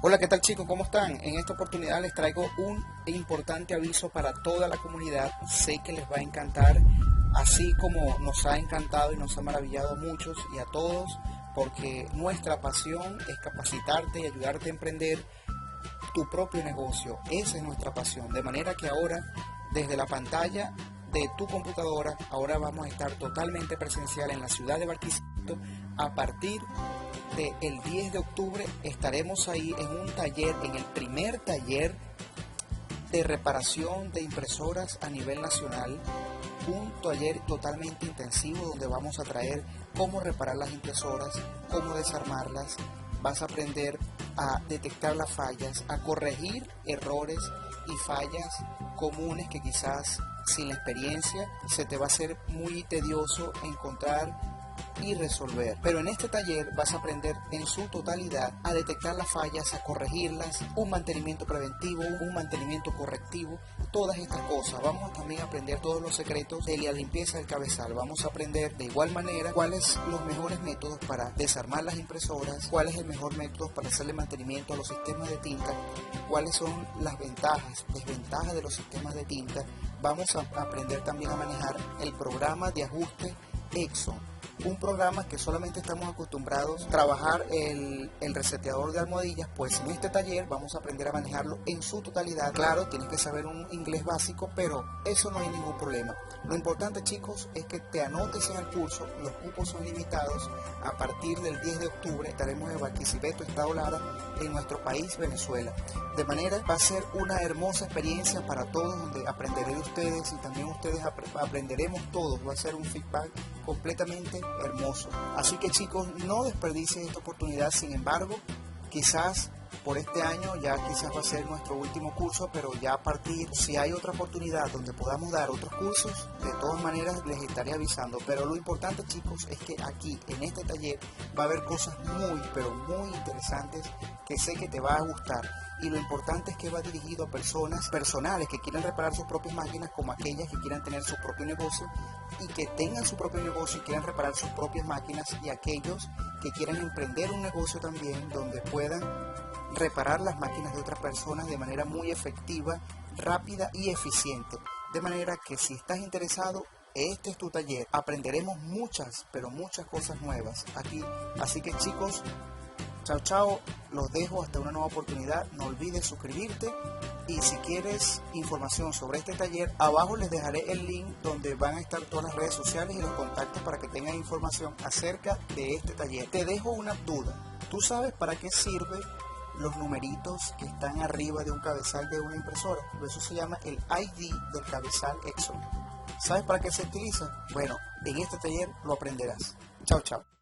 Hola, ¿qué tal chicos? ¿Cómo están? En esta oportunidad les traigo un importante aviso para toda la comunidad. Sé que les va a encantar, así como nos ha encantado y nos ha maravillado a muchos y a todos, porque nuestra pasión es capacitarte y ayudarte a emprender tu propio negocio. Esa es nuestra pasión. De manera que ahora, desde la pantalla de tu computadora, ahora vamos a estar totalmente presencial en la ciudad de Barquisimeto. A partir del 10 de octubre estaremos ahí en un taller, en el primer taller de reparación de impresoras a nivel nacional. Un taller totalmente intensivo donde vamos a traer cómo reparar las impresoras, cómo desarmarlas. Vas a aprender a detectar las fallas, a corregir errores y fallas comunes que quizás sin la experiencia se te va a hacer muy tedioso encontrar y resolver. Pero en este taller vas a aprender en su totalidad a detectar las fallas, a corregirlas, un mantenimiento preventivo, un mantenimiento correctivo, todas estas cosas. Vamos también a aprender todos los secretos de la limpieza del cabezal. Vamos a aprender de igual manera cuáles los mejores métodos para desarmar las impresoras, cuál es el mejor método para hacerle mantenimiento a los sistemas de tinta, cuáles son las ventajas, desventajas de los sistemas de tinta. Vamos a aprender también a manejar el programa de ajuste Exxon, un programa que solamente estamos acostumbrados a trabajar el reseteador de almohadillas. Pues en este taller vamos a aprender a manejarlo en su totalidad. Claro, tienes que saber un inglés básico, pero eso no hay ningún problema. Lo importante, chicos, es que te anotes en el curso. Los cupos son limitados. A partir del 10 de octubre estaremos en Barquisimeto, Estado Lara, en nuestro país, Venezuela. De manera, va a ser una hermosa experiencia para todos, donde aprenderé de ustedes y también ustedes aprenderemos todos. Va a ser un feedback completamente hermoso. Así que chicos, no desperdicien esta oportunidad. Sin embargo, quizás por este año ya quizás va a ser nuestro último curso, pero ya a partir, si hay otra oportunidad donde podamos dar otros cursos, de todas maneras les estaré avisando. Pero lo importante, chicos, es que aquí en este taller va a haber cosas muy, pero muy interesantes que sé que te va a gustar. Y lo importante es que va dirigido a personas personales que quieran reparar sus propias máquinas, como aquellas que quieran tener su propio negocio y que tengan su propio negocio y quieran reparar sus propias máquinas, y aquellos que quieran emprender un negocio también donde puedan reparar las máquinas de otras personas de manera muy efectiva, rápida y eficiente. De manera que si estás interesado, este es tu taller. Aprenderemos muchas, pero muchas cosas nuevas aquí. Así que chicos, chao chao, los dejo hasta una nueva oportunidad. No olvides suscribirte, y si quieres información sobre este taller, abajo les dejaré el link donde van a estar todas las redes sociales y los contactos para que tengan información acerca de este taller. Te dejo una duda. ¿Tú sabes para qué sirve los numeritos que están arriba de un cabezal de una impresora? Eso se llama el ID del cabezal Exxon. ¿Sabes para qué se utiliza? Bueno, en este taller lo aprenderás. Chao chao.